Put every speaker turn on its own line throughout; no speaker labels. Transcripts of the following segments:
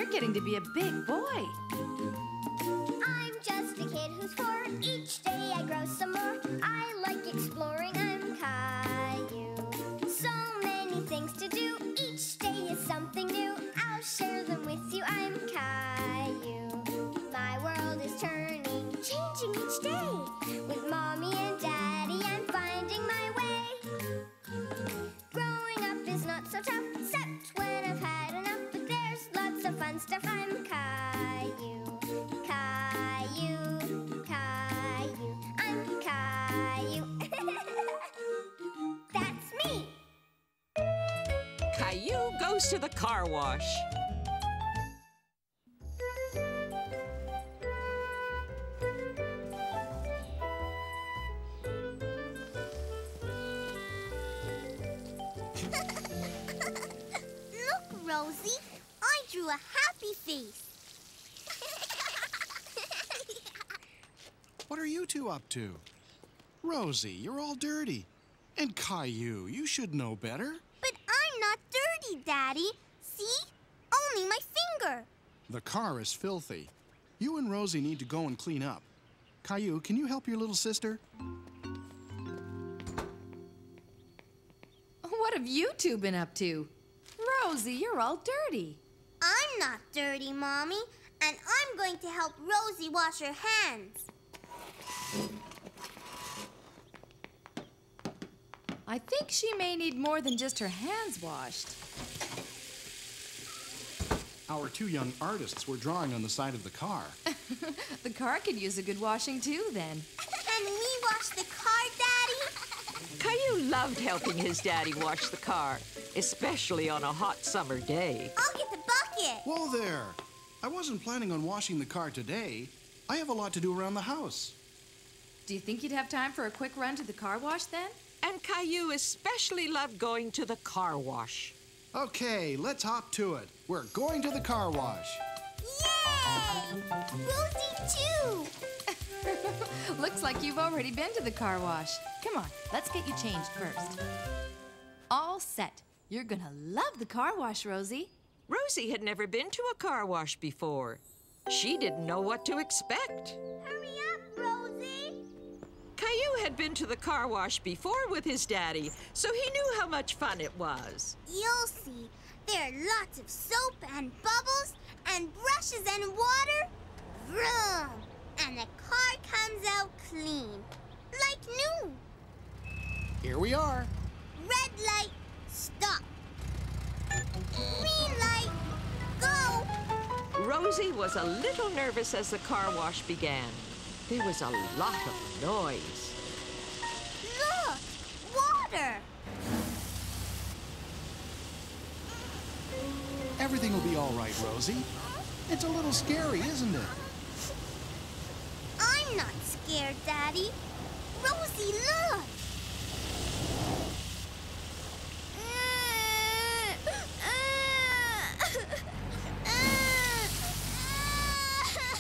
you're getting to be a big boy.
I'm just a kid who's 4. Each day I grow some more. I like exploring. I'm Caillou. So many things to do. Each day is something new. I'll share them with you. I'm Caillou. My world is turning, changing each day. With Mommy and Daddy, I'm finding my way. Growing up is not so tough, except when I've had enough. But there's lots of fun stuff. I'm Caillou. Caillou, Caillou, I'm Caillou. That's me.
Caillou goes to the car wash.
Look, Rosie, I drew a happy face.
What are you two up to? Rosie, you're all dirty. And Caillou, you should know better.
But I'm not dirty, Daddy. See? Only my finger.
The car is filthy. You and Rosie need to go and clean up. Caillou, can you help your little sister?
What have you two been up to? Rosie, you're all dirty.
I'm not dirty, Mommy. And I'm going to help Rosie wash her hands.
I think she may need more than just her hands washed.
Our 2 young artists were drawing on the side of the car.
The car could use a good washing too, then.
Can we wash the car, Daddy?
Caillou loved helping his daddy wash the car, especially on a hot summer day.
I'll get the bucket.
Whoa there! I wasn't planning on washing the car today. I have a lot to do around the house.
Do you think you'd have time for a quick run to the car wash then?
And Caillou especially loved going to the car wash.
Okay, let's hop to it. We're going to the car wash.
Yay! Rosie, too.
Looks like you've already been to the car wash. Come on, let's get you changed first. All set. You're gonna love the car wash, Rosie.
Rosie had never been to a car wash before. She didn't know what to expect.
Hurry up, Rosie.
Caillou had been to the car wash before with his daddy, so he knew how much fun it was.
You'll see. There are lots of soap and bubbles and brushes and water. Vroom! And the car comes out clean. Like new.
Here we are.
Red light, stop. Green light, go.
Rosie was a little nervous as the car wash began. There was a lot of noise.
Look, water.
Everything will be all right, Rosie. It's a little scary, isn't it?
I'm not scared, Daddy. Rosie, look.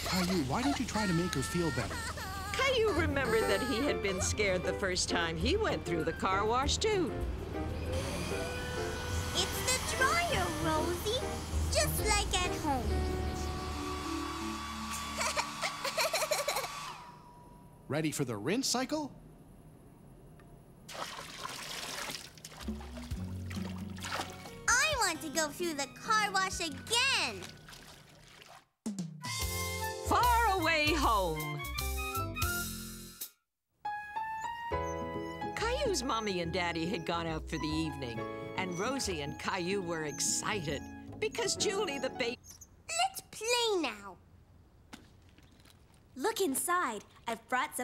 Caillou, why don't you try to make her feel better?
Caillou remembered that he had been scared the first time he went through the car wash, too.
It's the dryer, Rosie. Just like at home.
Ready for the rinse cycle?
I want to go through the car wash again.
Far away home. Caillou's mommy and daddy had gone out for the evening, and Rosie and Caillou were excited because Julie the baby...
Let's play now.
Look inside. I've brought some